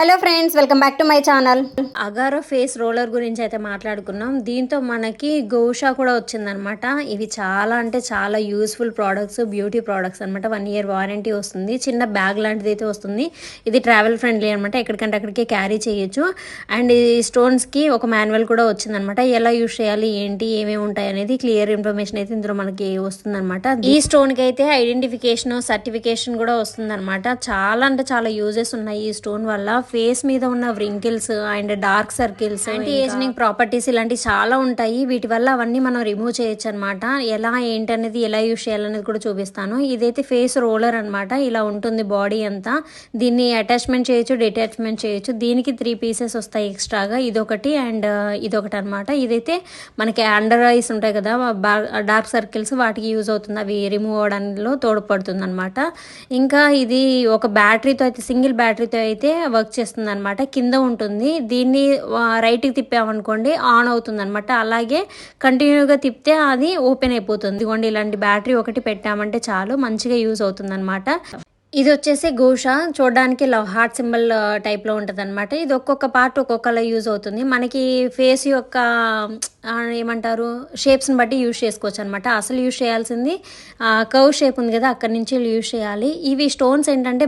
Hello friends, welcome back to my channel. Agaro face roller గురించి అయితే మాట్లాడుకున్నాం. దీంతో మనకి గోషా కూడా వచ్చిందనమాట. ఇవి చాలా అంటే చాలా యూస్ఫుల్ ప్రోడక్ట్స్, బ్యూటీ ప్రోడక్ట్స్ అనమాట. 1 year వారంటీ వస్తుంది. చిన్న బ్యాగ్ లాంటిది అయితే వస్తుంది. ఇది ట్రావెల్ ఫ్రెండ్లీ అనమాట. ఎక్కడికంటే అక్కడికి క్యారీ చేయొచ్చు. అండ్ ఈ స్టోన్స్కి ఒక మాన్యువల్ కూడా వచ్చిందనమాట. ఎలా యూస్ చేయాలి, ఏంటి, ఏమేమి ఉంటాయి అనేది క్లియర్ ఇన్ఫర్మేషన్ అయితే ఇందులో మనకి వస్తుందన్నమాట. ఈ స్టోన్కి అయితే ఐడెంటిఫికేషన్, సర్టిఫికేషన్ కూడా వస్తుందన్నమాట. చాలా అంటే చాలా యూజెస్ ఉన్నాయి ఈ స్టోన్ వల్ల. ఫేస్ మీద ఉన్న wrinkles and dark circles, anti ageing properties ఇలాంటివి చాలా ఉంటాయి. వీటి వల్ల అవన్నీ మనం రిమూవ్ చేయొచ్చు అనమాట. ఎలా ఏంటి అనేది, ఎలా యూస్ చేయాలనేది కూడా చూపిస్తాను. ఇదైతే ఫేస్ రోలర్ అనమాట. ఇలా ఉంటుంది బాడీ అంతా. దీన్ని అటాచ్మెంట్ చేయొచ్చు, డిటాచ్మెంట్ చేయొచ్చు. దీనికి 3 pieces వస్తాయి ఎక్స్ట్రాగా. ఇదొకటి అండ్ ఇదొకటి అనమాట. ఇదైతే మనకి అండర్ ఐస్ ఉంటాయి కదా, డార్క్ సర్కిల్స్, వాటికి యూజ్ అవుతుంది. అవి రిమూవ్ అవడంలో తోడ్పడుతుంది అనమాట. ఇంకా ఇది ఒక బ్యాటరీతో అయితే, సింగిల్ బ్యాటరీతో అయితే వర్క్ చేస్తుంది అనమాట. కింద ఉంటుంది. దీన్ని రైట్కి తిప్పామనుకోండి ఆన్ అవుతుంది అనమాట. అలాగే కంటిన్యూగా తిప్పితే అది ఓపెన్ అయిపోతుంది. ఇదిగోండి, ఇలాంటి బ్యాటరీ ఒకటి పెట్టామంటే చాలు, మంచిగా యూజ్ అవుతుంది అనమాట. ఇది వచ్చేసి గోషా, చూడడానికి హార్ట్ సింబల్ టైప్లో ఉంటుంది అనమాట. ఇది ఒక్కొక్క పార్ట్ ఒక్కొక్కలా యూజ్ అవుతుంది. మనకి ఫేస్ యొక్క ఏమంటారు, షేప్స్ని బట్టి యూజ్ చేసుకోవచ్చు అనమాట. అసలు యూజ్ చేయాల్సింది కర్వ్ షేప్ ఉంది కదా, అక్కడి నుంచి యూజ్ చేయాలి. ఇవి స్టోన్స్ ఏంటంటే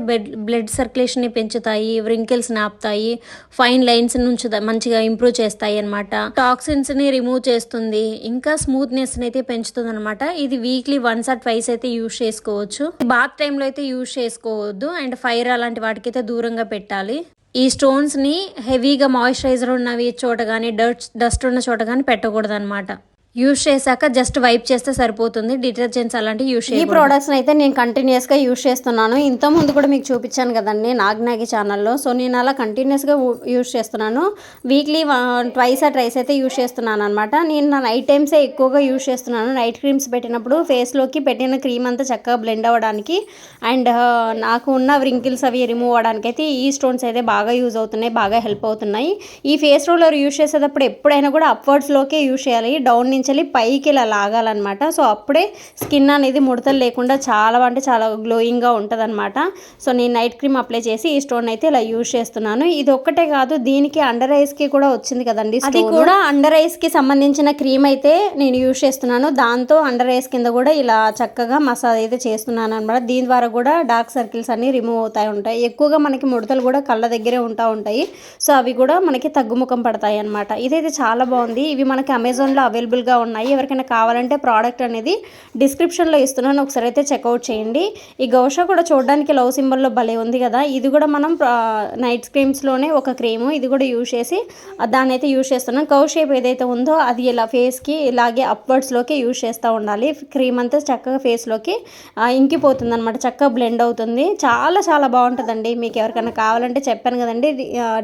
బ్లడ్ సర్క్యులేషన్ని పెంచుతాయి, వ్రింకిల్స్ని ఆపుతాయి, ఫైన్ లైన్స్ నుంచి మంచిగా ఇంప్రూవ్ చేస్తాయి అనమాట. టాక్సిన్స్ని రిమూవ్ చేస్తుంది, ఇంకా స్మూత్నెస్ని అయితే పెంచుతుంది అనమాట. ఇది వీక్లీ 1 or 2 అయితే యూజ్ చేసుకోవచ్చు. బాత్ టైంలో అయితే యూజ్ చేసుకోవద్దు. అండ్ ఫైర్ అలాంటి వాటికైతే దూరంగా పెట్టాలి. ఈ స్టోన్స్ని హెవీగా మాయిశ్చరైజర్ ఉన్నవి చోట కానీ, డస్ట్ ఉన్న చోట కానీ పెట్టకూడదు అనమాట. యూజ్ చేశాక జస్ట్ వైప్ చేస్తే సరిపోతుంది. డిటర్జెంట్స్ అలాంటివి యూజ్ చేయాలి. ఈ ప్రోడక్ట్స్ని అయితే నేను కంటిన్యూస్గా యూజ్ చేస్తున్నాను. ఇంతకుముందు కూడా మీకు చూపించాను కదండి నాగ్నాగి ఛానల్లో. సో నేను అలా కంటిన్యూస్గా యూజ్ చేస్తున్నాను. వీక్లీ 2 or 3 అయితే యూజ్ చేస్తున్నాను అనమాట. నేను నా నైట్ టైమ్సే ఎక్కువగా యూజ్ చేస్తున్నాను. నైట్ క్రీమ్స్ పెట్టినప్పుడు ఫేస్లోకి పెట్టిన క్రీమ్ అంతా చక్కగా బ్లెండ్ అవ్వడానికి అండ్ నాకు ఉన్న వ్రింకిల్స్ అవి రిమూవ్ అవ్వడానికి అయితే ఈ స్టోన్స్ అయితే బాగా యూజ్ అవుతున్నాయి, బాగా హెల్ప్ అవుతున్నాయి. ఈ ఫేస్ రోలర్ యూజ్ చేసేటప్పుడు ఎప్పుడైనా కూడా అప్వర్డ్స్లోకే యూజ్ చేయాలి. డౌన్ నుంచి పైకి ఇలా లాగాలన్నమాట. సో అప్పుడే స్కిన్ అనేది ముడతలు లేకుండా చాలా అంటే చాలా గ్లోయింగ్గా ఉంటుంది అనమాట. సో నేను నైట్ క్రీమ్ అప్లై చేసి ఈ స్టోన్ అయితే ఇలా యూజ్ చేస్తున్నాను. ఇది ఒక్కటే కాదు, దీనికి అండర్ ఐస్కి కూడా వచ్చింది కదండి, అది కూడా అండర్ ఐస్కి సంబంధించిన క్రీమ్ అయితే నేను యూజ్ చేస్తున్నాను. దాంతో అండర్ ఐస్ కింద కూడా ఇలా చక్కగా మసాజ్ అయితే చేస్తున్నాను అనమాట. దీని ద్వారా కూడా డార్క్ సర్కిల్స్ అన్ని రిమూవ్ అవుతాయి. ఎక్కువగా మనకి ముడతలు కూడా కళ్ళ దగ్గరే ఉంటాయి. సో అవి కూడా మనకి తగ్గుముఖం పడతాయి అనమాట. ఇదైతే చాలా బాగుంది. ఇవి మనకి అమెజాన్లో అవైలబుల్గా ఉన్నాయి. ఎవరికైనా కావాలంటే ప్రోడక్ట్ అనేది డిస్క్రిప్షన్లో ఇస్తున్నాను, ఒకసారి అయితే చెక్అవుట్ చేయండి. ఈ గౌషా కూడా చూడడానికి లవ్ సింబల్లో భలే ఉంది కదా. ఇది కూడా మనం నైట్ క్రీమ్స్లోనే ఒక క్రీము, ఇది కూడా యూజ్ చేసి దాన్ని అయితే యూజ్ చేస్తున్నాను. కర్వ్ షేప్ ఏదైతే ఉందో అది ఇలా ఫేస్కి ఇలాగే అప్వర్డ్స్లోకి యూజ్ చేస్తూ ఉండాలి. క్రీమ్ అంతా చక్కగా ఫేస్లోకి ఇంకిపోతుంది అనమాట, చక్కగా బ్లెండ్ అవుతుంది. చాలా చాలా బాగుంటుందండి. మీకు ఎవరికైనా కావాలంటే చెప్పాను కదండి,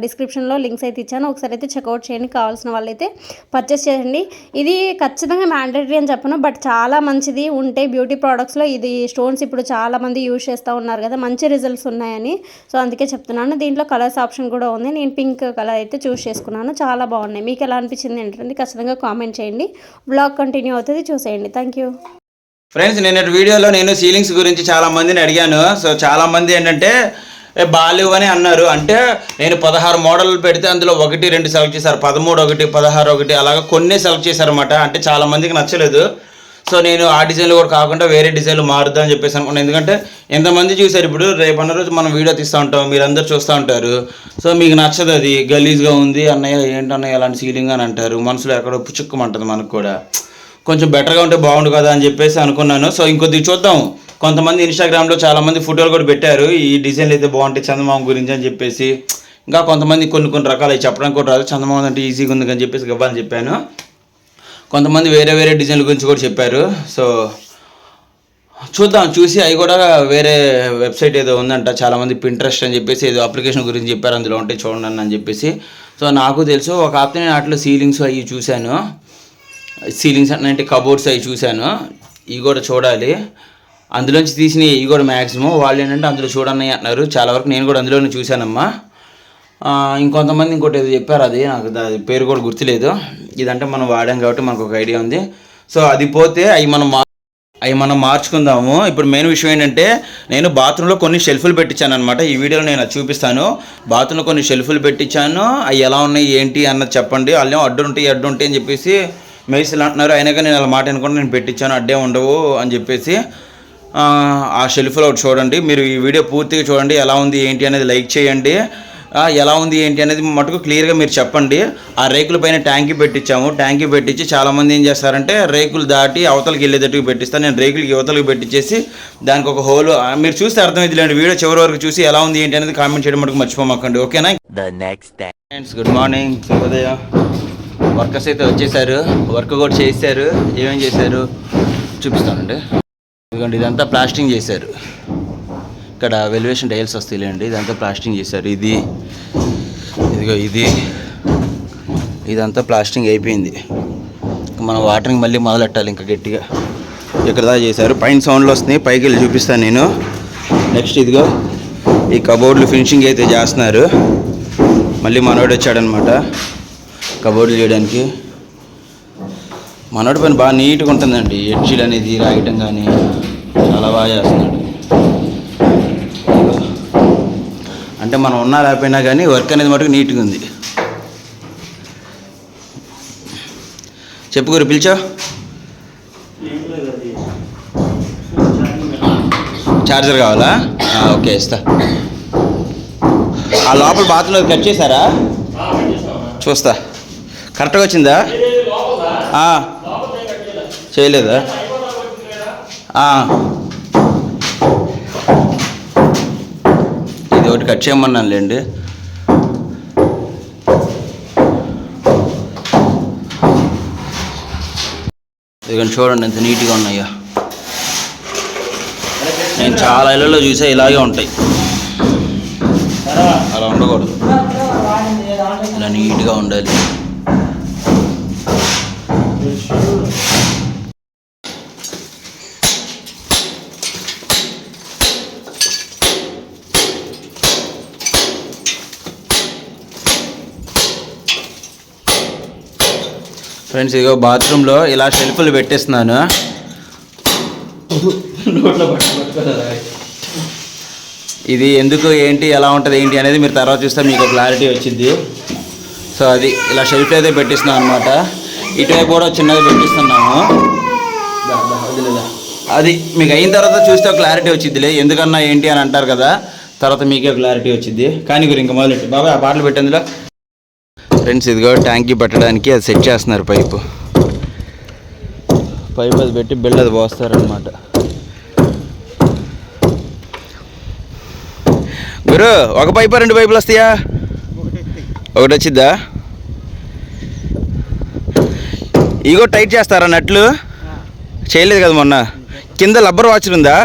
డిస్క్రిప్షన్లో లింక్స్ అయితే ఇచ్చాను, ఒకసారి అయితే చెక్అవుట్ చేయండి. కావాల్సిన వాళ్ళైతే పర్చేస్ చేయండి. ఇది ఖచ్చితంగా మ్యాండేటరీ అని చెప్పను, బట్ చాలా మంచిది. ఉంటే బ్యూటీ ప్రోడక్ట్స్లో ఇది స్టోన్స్ ఇప్పుడు చాలా మంది యూజ్ చేస్తూ ఉన్నారు కదా, మంచి రిజల్ట్స్ ఉన్నాయని. సో అందుకే చెప్తున్నాను. దీంట్లో కలర్స్ ఆప్షన్ కూడా ఉంది. నేను పింక్ కలర్ అయితే చూస్ చేసుకున్నాను. చాలా బాగున్నాయి. మీకు ఎలా అనిపించింది ఏంటంటే ఖచ్చితంగా కామెంట్ చేయండి. బ్లాగ్ కంటిన్యూ అవుతుంది, చూసేయండి. Thank you friends. నేను వీడియోలో సీలింగ్స్ గురించి చాలా మందిని అడిగాను. సో చాలా మంది ఏంటంటే బాలేవు అని అన్నారు. అంటే నేను 16 మోడల్ పెడితే అందులో 1, 2 సెలెక్ట్ చేశారు, 13 1, 16 1 అలాగా కొన్ని సెలెక్ట్ చేశారన్నమాట. అంటే చాలా మందికి నచ్చలేదు. సో నేను ఆ డిజైన్లు కూడా కాకుండా వేరే డిజైన్లు మారుద్దాం అని చెప్పేసి అనుకున్నాను. ఎందుకంటే ఎంతమంది చూశారు, ఇప్పుడు రేపన్న రోజు మనం వీడియో తీస్తూ ఉంటాం, మీరు అందరు చూస్తూ ఉంటారు. సో మీకు నచ్చదు, అది గలీజ్గా ఉంది అన్నయ్య, ఏంటన్నయ్య అలాంటి సీలింగ్ అని అంటారు. మనసులో ఎక్కడో పుచ్చుక్కమంటుంది. మనకు కూడా కొంచెం బెటర్గా ఉంటే బాగుండు కదా అని చెప్పేసి అనుకున్నాను. సో ఇంకొద్ది చూద్దాం. కొంతమంది ఇన్స్టాగ్రామ్లో చాలామంది ఫోటోలు కూడా పెట్టారు, ఈ డిజైన్లు అయితే బాగుంటాయి చందమామ గురించి అని చెప్పేసి. ఇంకా కొంతమంది కొన్ని రకాలు అవి చెప్పడానికి కూడా రాదు. చందమామ అంటే ఈజీగా ఉంది అని చెప్పేసి ఇవ్వాలని చెప్పాను. కొంతమంది వేరే డిజైన్ల గురించి కూడా చెప్పారు. సో చూద్దాం, చూసి అవి కూడా వేరే వెబ్సైట్ ఏదో ఉందంట, చాలామంది పింట్రెస్ట్ అని చెప్పేసి ఏదో అప్లికేషన్ గురించి చెప్పారు, అందులో ఉంటాయి చూడండి అని చెప్పేసి. సో నాకు తెలుసు ఒక ఆప్తే నేను వాటిలో సీలింగ్స్ అవి చూశాను. సీలింగ్స్ అంటే కబోర్డ్స్ అవి చూశాను. ఇవి కూడా చూడాలి. అందులోంచి తీసినవి ఇవి కూడా మ్యాక్సిమం వాళ్ళు ఏంటంటే అందులో చూడని అంటున్నారు. చాలా వరకు నేను కూడా అందులోనే చూశానమ్మా. ఇంకొంతమంది ఇంకోటి ఏదో చెప్పారు, అది నాకు పేరు కూడా గుర్తులేదు. ఇదంటే మనం వాడాం కాబట్టి మనకు ఒక ఐడియా ఉంది. సో అది పోతే అవి మనం అవి మనం మార్చుకుందాము. ఇప్పుడు మెయిన్ విషయం ఏంటంటే నేను బాత్రూంలో కొన్ని షెల్ఫ్లు పెట్టించాను అనమాట. ఈ వీడియోలో నేను అది చూపిస్తాను. బాత్రూంలో కొన్ని షెల్ఫ్లు పెట్టించాను. అవి ఎలా ఉన్నాయి ఏంటి అన్నది చెప్పండి. వాళ్ళు అడ్డు ఉంటాయి అని చెప్పేసి మేస్త్రీలు అంటున్నారు. అయినాక నేను అలా మాట అనుకుంటే నేను పెట్టించాను, అడ్డే ఉండవు అని చెప్పేసి. ఆ షెల్ఫ్లో ఒకటి చూడండి. మీరు ఈ వీడియో పూర్తిగా చూడండి. ఎలా ఉంది ఏంటి అనేది లైక్ చేయండి. ఎలా ఉంది ఏంటి అనేది మటుకు క్లియర్గా మీరు చెప్పండి. ఆ రేకుల పైన ట్యాంకీ పెట్టించాము. ట్యాంకీ పెట్టించి చాలామంది ఏం చేస్తారంటే రేకులు దాటి అవతలకి వెళ్ళేటట్టుకు పెట్టిస్తాను. నేను రేకులకి యువతలకు పెట్టించేసి దానికి ఒక హోల్ మీరు చూస్తే అర్థమైందిలేండి. వీడియో చివరి వరకు చూసి ఎలా ఉంది ఏంటి అనేది కామెంట్ చేయడం మటుకు మర్చిపోమాకండి. ఓకేనా? ఫ్రెండ్స్ గుడ్ మార్నింగ్, శుభోదయం. వర్కర్స్ అయితే వచ్చేసారు, వర్క్ కూడా చేశారు. ఏమేం చేశారు చూపిస్తానండి. ఎందుకంటే ఇదంతా ప్లాస్టింగ్ చేశారు. ఇక్కడ వెల్యువేషన్ టైల్స్ వస్తాయిలేండి. ఇదంతా ప్లాస్టింగ్ చేశారు. ఇదిగో ఇదంతా ప్లాస్టింగ్ అయిపోయింది. మనం వాటరింగ్ మళ్ళీ మొదలెట్టాలి ఇంకా గట్టిగా. ఇక్కడ దాకా చేశారు. పైన సౌండ్లు వస్తున్నాయి, పైకి వెళ్ళి చూపిస్తాను నేను. నెక్స్ట్ ఇదిగో ఈ కబోర్డులు ఫినిషింగ్ అయితే చేస్తున్నారు. మళ్ళీ మనోడు వచ్చాడనమాట కబోర్డులు చేయడానికి. మనోడి పని బాగా నీట్గా ఉంటుందండి. ఎడ్జీలు అనేది రాయటం కానీ చాలా బాగా చేస్తున్నాడు. అంటే మనం ఉన్నా లేకపోయినా కానీ వర్క్ అనేది మటుకు నీట్గా ఉంది. చెప్పు గురు, పిలిచా? చార్జర్ కావాలా? ఓకే, ఇస్తా. ఆ లోపల బాత్రూంలో కట్ చేశారా? చూస్తా. కరెక్ట్గా వచ్చిందా? చేయలేదా? ఇది ఒకటి కట్ చేయమన్నాను లేండి. ఇదిగోండి చూడండి ఎంత నీట్గా ఉన్నాయో. నేను చాలా ఇళ్ళలో చూసా ఇలాగే ఉంటాయి. అలా ఉండకూడదు, ఇలా నీట్గా ఉండాలి. ఫ్రెండ్స్ ఇదిగో బాత్రూంలో ఇలా షెల్ఫ్లు పెట్టేస్తున్నాను. ఇది ఎందుకు ఏంటి ఎలా ఉంటుంది ఏంటి అనేది మీరు తర్వాత చూస్తే మీకు క్లారిటీ వచ్చింది. సో అది ఇలా షెల్ఫ్ అయితే పెట్టిస్తున్నాం అనమాట. ఇటువైపు కూడా చిన్నది పెట్టిస్తున్నాము. అది మీకు అయిన తర్వాత చూస్తే క్లారిటీ వచ్చిద్దిలే. ఎందుకన్నా ఏంటి అని అంటారు కదా, తర్వాత మీకే క్లారిటీ వచ్చింది. కానీ గురి ఇంకా మొదలెట్టి బాబాయ్ ఆ బాటలు పెట్టేందులో. ఫ్రెండ్స్ ఇదిగో ట్యాంకీ పెట్టడానికి అది సెట్ చేస్తున్నారు. పైపు అది పెట్టి బిల్డ్ అది పోస్తారనమాట. గురు ఒక పైపు 2 పైపులు వస్తాయా? ఒకటి వచ్చిద్దా? ఇగో టైట్ చేస్తారా నట్లు? చేయలేదు కదా మొన్న. కింద రబ్బర్ వాచర్ ఉందా?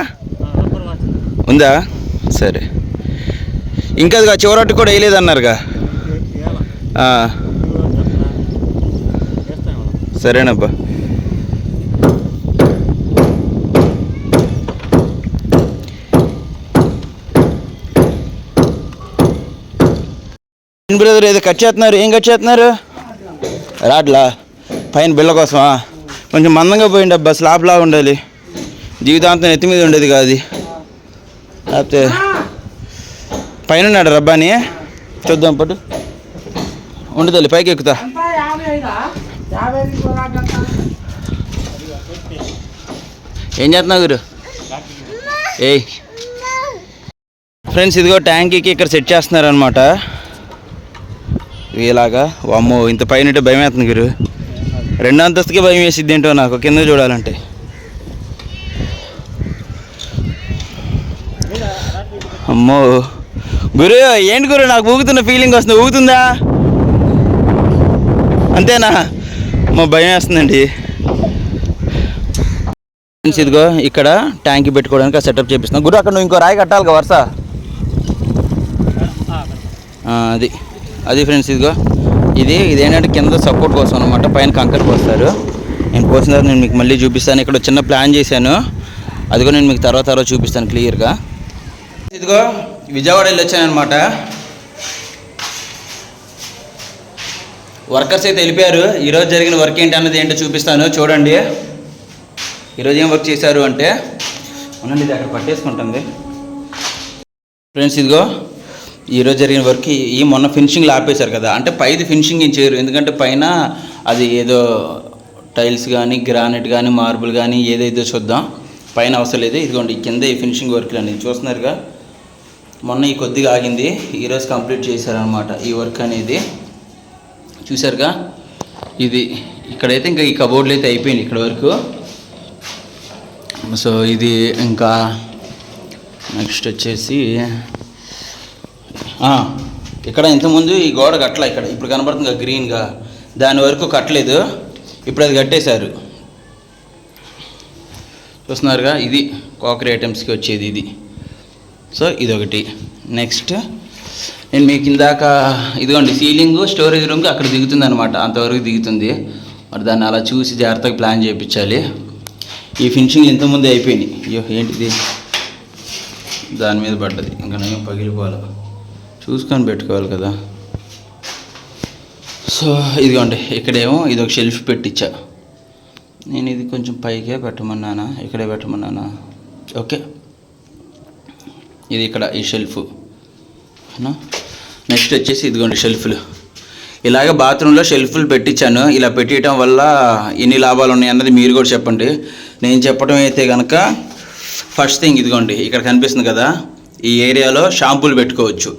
సరే. ఇంకా అది చివరట్టు కూడా వేయలేదన్నారుగా. సరేనబ్బా. బ్రదర్ ఏదో కట్ చేస్తున్నారు. ఏం కట్ చేస్తున్నారు? రాడ్లా పైన బిళ్ళ కోసమా? కొంచెం మందంగా పోయింది అబ్బా. స్లాబ్లా ఉండాలి. జీవితాంతం ఎత్తి మీద ఉండేది కాదు. లేకపోతే పైన ఉన్నాడు రబ్బాని. చూద్దాం పట్టు ఉండదు. పైకి ఎక్కుతా. ఏం చేస్తున్నావు గురు? ఫ్రెండ్స్ ఇదిగో ట్యాంకీకి ఇక్కడ సెట్ చేస్తున్నారనమాట. ఇలాగా. వామ్మో ఇంత పైన భయం వేస్తుంది గురు. 2వ అంతస్తుకే భయం వేసిద్ది ఏంటో నాకు కింద చూడాలంటే. అమ్మో గురు, ఏంటి గురు నాకు ఊగుతున్న ఫీలింగ్ వస్తుంది. ఊగుతుందా? అంతేనా? మా భయం వేస్తుందండి. ఫ్రెండ్స్ ఇదిగో ఇక్కడ ట్యాంకీ పెట్టుకోవడానికి సెటప్ చేపిస్తున్నాం. గురు అక్కడ నువ్వు ఇంకో రాయి కట్టాలి కదా వరుస. అది ఫ్రెండ్స్ ఇదిగో ఇది ఏంటంటే కింద సపోర్ట్ కోసం అనమాట. పైన కంకర్ పోస్తారు. నేను పోసిన తర్వాత నేను మీకు మళ్ళీ చూపిస్తాను. ఇక్కడ చిన్న ప్లాన్ చేశాను, అదిగో నేను మీకు తర్వాత చూపిస్తాను క్లియర్గా. ఇదిగో విజయవాడ వెళ్ళి వచ్చానమాట. వర్కర్స్ అయితే వెళ్ళిపోయారు. ఈరోజు జరిగిన వర్క్ ఏంటి అన్నది ఏంటో చూపిస్తాను చూడండి. ఈరోజు ఏం వర్క్ చేశారు అంటే అవునండి, ఇది అక్కడ పట్టేసుకుంటుంది ఫ్రెండ్స్. ఇదిగో ఈరోజు జరిగిన వర్క్ ఈ మొన్న ఫినిషింగ్లో ఆపేశారు కదా, అంటే పైది ఫినిషింగ్ ఏం చేయరు, ఎందుకంటే పైన అది ఏదో టైల్స్ కానీ గ్రానైట్ కానీ మార్బుల్ కానీ ఏదైతే చూద్దాం, పైన అవసరం లేదు. ఇదిగోండి కింద ఈ ఫినిషింగ్ వర్క్లు అండి చూస్తున్నారుగా. మొన్న ఈ కొద్దిగా ఆగింది, ఈరోజు కంప్లీట్ చేశారనమాట ఈ వర్క్ అనేది. చూసారుగా, ఇది ఇక్కడైతే ఇంకా ఈ కబోర్డ్లు అయితే అయిపోయింది ఇక్కడ వరకు. సో ఇది ఇంకా నెక్స్ట్ వచ్చేసి ఇక్కడ ఇంతకుముందు ఈ గోడ కట్టల, ఇక్కడ ఇప్పుడు కనబడుతుంది గ్రీన్గా, దాని వరకు కట్టలేదు, ఇప్పుడు అది కట్టేశారు చూస్తున్నారుగా. ఇది కాకరీ ఐటమ్స్కి వచ్చేది ఇది. సో ఇదొకటి. నెక్స్ట్ నేను మీకు ఇందాక ఇదిగోండి సీలింగ్ స్టోరేజ్ రూమ్కి అక్కడ దిగుతుంది అనమాట, అంతవరకు దిగుతుంది. మరి దాన్ని అలా చూసి జాగ్రత్తగా ప్లాన్ చేయించాలి. ఈ ఫినిషింగ్ ఇంతకుముందే అయిపోయినాయి. అయ్యో ఏంటిది, దాని మీద పడ్డది, ఇంకా నేను పగిలిపోవాలి, చూసుకొని పెట్టుకోవాలి కదా. సో ఇదిగోండి ఇక్కడేమో ఇది ఒక షెల్ఫ్ పెట్టించా నేను. ఇది కొంచెం పైకే పెట్టమన్నానా, ఇక్కడే పెట్టమన్నానా? ఓకే, ఇది ఇక్కడ ఈ షెల్ఫ్. నెక్స్ట్ వచ్చేసి ఇదిగోండి షెల్ఫ్లు. ఇలాగ బాత్రూంలో షెల్ఫ్లు పెట్టించాను. ఇలా పెట్టియటం వల్ల ఎన్ని లాభాలు ఉన్నాయి అన్నది మీరు కూడా చెప్పండి. నేను చెప్పడం అయితే కనుక ఫస్ట్ థింగ్ ఇదిగోండి ఇక్కడ కనిపిస్తుంది కదా, ఈ ఏరియాలో షాంపూలు పెట్టుకోవచ్చు,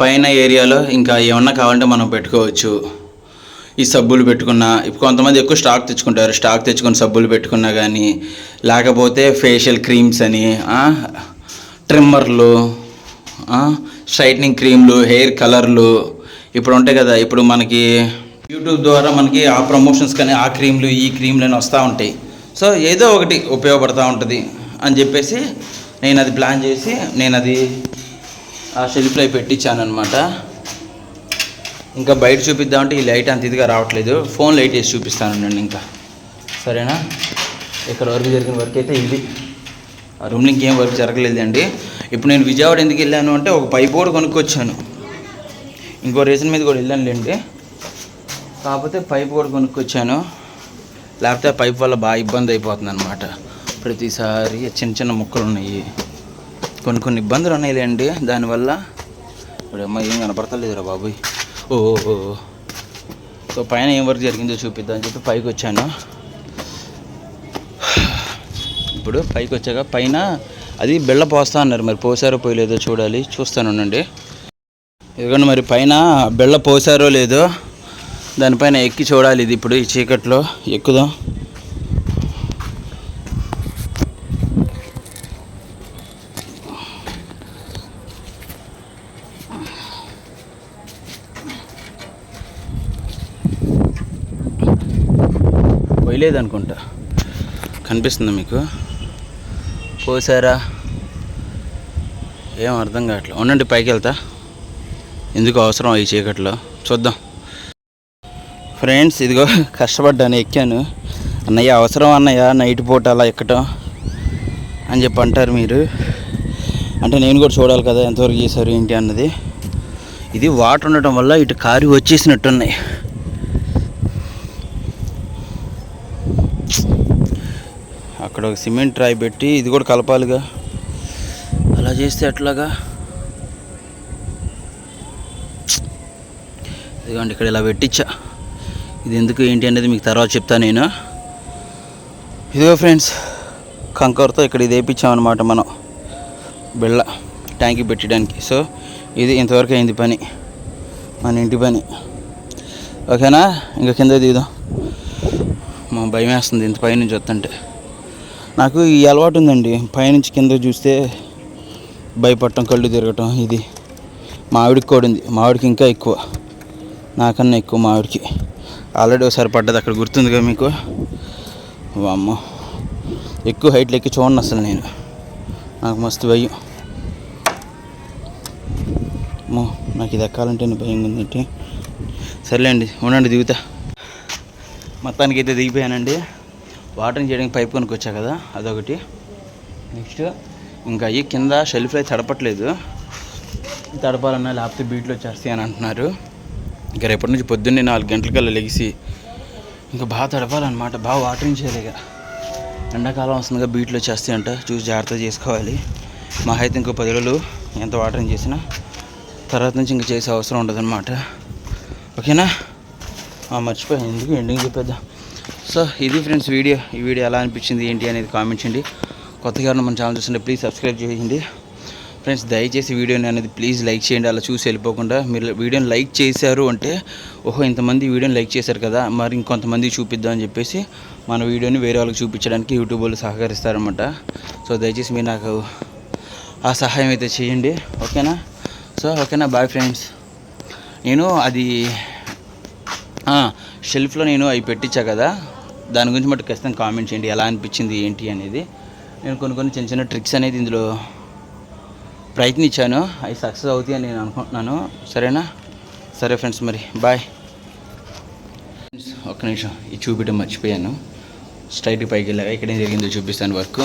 పైన ఏరియాలో ఇంకా ఏమన్నా కావాలంటే మనం పెట్టుకోవచ్చు. ఈ సబ్బులు పెట్టుకున్నా, ఇప్పుడు కొంతమంది ఎక్కువ స్టాక్ తెచ్చుకుంటారు, స్టాక్ తెచ్చుకొని సబ్బులు పెట్టుకున్నా కానీ, లేకపోతే ఫేషియల్ క్రీమ్స్ అని, ట్రిమ్మర్లు, స్ట్రైట్నింగ్ క్రీమ్లు, హెయిర్ కలర్లు ఇప్పుడు ఉంటాయి కదా. ఇప్పుడు మనకి యూట్యూబ్ ద్వారా మనకి ఆ ప్రమోషన్స్ కానీ ఆ క్రీమ్లు ఈ క్రీమ్లు అని వస్తూ ఉంటాయి. సో ఏదో ఒకటి ఉపయోగపడుతూ ఉంటుంది అని చెప్పేసి నేను అది ప్లాన్ చేసి నేను అది ఆ షెల్ఫ్లో పెట్టించాను అనమాట. ఇంకా బయట చూపిద్దామంటే ఈ లైట్ అంత ఇదిగా రావట్లేదు, ఫోన్ లైట్ వేసి చూపిస్తాను నేను ఇంకా, సరేనా. ఇక్కడ వరకు జరిగిన వర్క్ అయితే ఇది. ఆ రూమ్లో ఇంకేం వర్క్ జరగలేదండి. ఇప్పుడు నేను విజయవాడ ఎందుకు వెళ్ళాను అంటే ఒక పైప్ కూడా కొనుక్కొచ్చాను, ఇంకో రీజన్ మీద కూడా వెళ్ళానులేండి. కాకపోతే పైప్ కూడా కొనుక్కొచ్చాను, లేకపోతే ఆ పైప్ వల్ల బాగా ఇబ్బంది అయిపోతుంది అనమాట. ప్రతిసారి చిన్న చిన్న ముక్కలు ఉన్నాయి, కొన్ని ఇబ్బందులు ఉన్నాయిలేండి దానివల్ల. ఇప్పుడు అమ్మ ఏం కనపడతలేదురా బాబోయ్. ఓ సో పైన ఏం వర్క్ జరిగిందో చూపిద్దాం అని చెప్పి పైకి వచ్చాను. ఇప్పుడు పైకి వచ్చాక పైన అది బెల్ల పోస్తా అన్నారు, మరి పోసారో పోయలేదో చూడాలి, చూస్తానుండండి. ఎందుకంటే మరి పైన బెల్ల పోసారో లేదో దానిపైన ఎక్కి చూడాలి. ఇది ఇప్పుడు ఈ చీకట్లో ఎక్కుదాం. పోయలేదనుకుంటా, కనిపిస్తుందా మీకు? పోసారా ఏం అర్థం కావట్లేదు. ఉండండి పైకి వెళ్తా, ఎందుకు అవసరం ఈ చీకట్లో చూద్దాం. ఫ్రెండ్స్ ఇదిగో కష్టపడ్డాను, ఎక్కాను. అన్నయ్య అవసరం అన్నయ్య నైట్ పూట అలా ఎక్కటం అని చెప్పి అంటారు మీరు, అంటే నేను కూడా చూడాలి కదా ఎంతవరకు చేశారు ఏంటి అన్నది. ఇది వాటర్ ఉండటం వల్ల ఇటు కారి వచ్చేసినట్టున్నాయి. అక్కడ ఒక సిమెంట్ రాయి పెట్టి ఇది కూడా కలపాలిగా, అలా చేస్తే ఎట్లాగా. ఇదిగోండి ఇక్కడ ఇలా పెట్టించా, ఇది ఎందుకు ఏంటి అనేది మీకు తర్వాత చెప్తాను నేను. ఇదిగో ఫ్రెండ్స్ కంకర్తో ఇక్కడ ఇది వేయించామన్నమాట మనం, బిళ్ళ ట్యాంకి పెట్టడానికి. సో ఇది ఇంతవరకు అయింది పని, మన ఇంటి పని. ఓకేనా, ఇంకా కింద దిగుదాం. మా భయం వేస్తుంది ఇంత పైనుంచి వస్తుంటే. నాకు ఈ అలవాటు ఉందండి, పైనుంచి కింద చూస్తే భయపడటం, కళ్ళు తిరగటం. ఇది మా ఆవిడికి కూడా ఉంది, మా ఆవిడికి ఇంకా ఎక్కువ, నాకన్నా ఎక్కువ మా ఆవిడికి. ఆల్రెడీ ఒకసారి పడ్డది అక్కడ, గుర్తుందిగా మీకు? అమ్మో ఎక్కువ హైట్లు ఎక్కి చూడండి అసలు నేను, నాకు మస్తు భయం. అమ్మో నాకు ఇది ఎక్కాలంటే భయం ఉందంటే. సర్లేండి ఉండండి దిగుతా. మొత్తానికి అయితే దిగిపోయానండి. వాటరింగ్ చేయడానికి పైప్ కొనుక్కొచ్చా కదా, అదొకటి. నెక్స్ట్ ఇంకా ఈ కింద షెల్ఫ్లో అయితే తడపట్లేదు, తడపాలన్నా లేకపోతే బీట్లు వచ్చేస్తాయి అని అంటున్నారు. ఇంకా రేపటి నుంచి పొద్దున్నే 4 గంటలకల్లా లెగిసి ఇంకా బాగా తడపాలన్నమాట, బాగా వాటరింగ్ చేయాలి. ఇక ఎండాకాలం వస్తుందిగా బీట్లో చేస్తాయంట, చూసి జాగ్రత్త చేసుకోవాలి. మా అయితే ఇంకో 10 రోజులు ఎంత వాటరింగ్ చేసినా తర్వాత నుంచి ఇంక చేసే అవసరం ఉండదన్నమాట. ఓకేనా? మర్చిపోయాను, ఎందుకు ఎండింగ్ చెప్పేద్దాం. సో ఇది ఫ్రెండ్స్ వీడియో. ఈ వీడియో ఎలా అనిపించింది ఏంటి అనేది కామెంట్ చేయండి. కొత్తగా ఎవరైనా మన ఛానల్ చూస్తుంటే ప్లీజ్ సబ్స్క్రైబ్ చేయండి ఫ్రెండ్స్. దయచేసి వీడియోని అనేది ప్లీజ్ లైక్ చేయండి, అలా చూసి వెళ్ళిపోకుండా. మీరు వీడియోని లైక్ చేశారు అంటే ఓహో ఇంతమంది వీడియోని లైక్ చేశారు కదా, మరి ఇంకొంతమందికి చూపిద్దాం అని చెప్పేసి మన వీడియోని వేరే వాళ్ళకి చూపించడానికి యూట్యూబ్ వాళ్ళు సహకరిస్తారన్నమాట. సో దయచేసి మీరు నాకు ఆ సహాయం అయితే చేయండి. ఓకేనా? సో ఓకేనా, బాయ్ ఫ్రెండ్స్. నేను అది షెల్ఫ్లో నేను అవి పెట్టించా కదా, దాని గురించి మటు ఖచ్చితంగా కామెంట్ చేయండి ఎలా అనిపించింది ఏంటి అనేది. నేను కొన్ని చిన్న చిన్న ట్రిక్స్ అనేది ఇందులో ప్రయత్నించాను, అవి సక్సెస్ అవుతాయి అని నేను అనుకుంటున్నాను. సరేనా? సరే ఫ్రెండ్స్, మరి బాయ్. ఒక్క నిమిషం, ఇది చూపించడం మర్చిపోయాను. స్ట్రైట్ పైకి వెళ్ళాక ఇక్కడ ఏం జరిగిందో చూపిస్తాను వర్క్.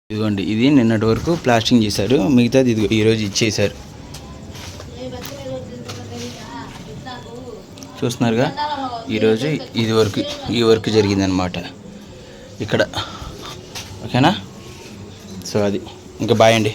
ఇదిగోండి, ఇది నిన్నటి వరకు ప్లాస్టింగ్ చేశారు, మిగతాది ఇది ఈరోజు ఇచ్చేశారు. చూస్తున్నారుగా, ఈరోజు ఈ వర్క్ జరిగిందనమాట ఇక్కడ. ఓకేనా? సో అది ఇంకా బాయ్ అండి.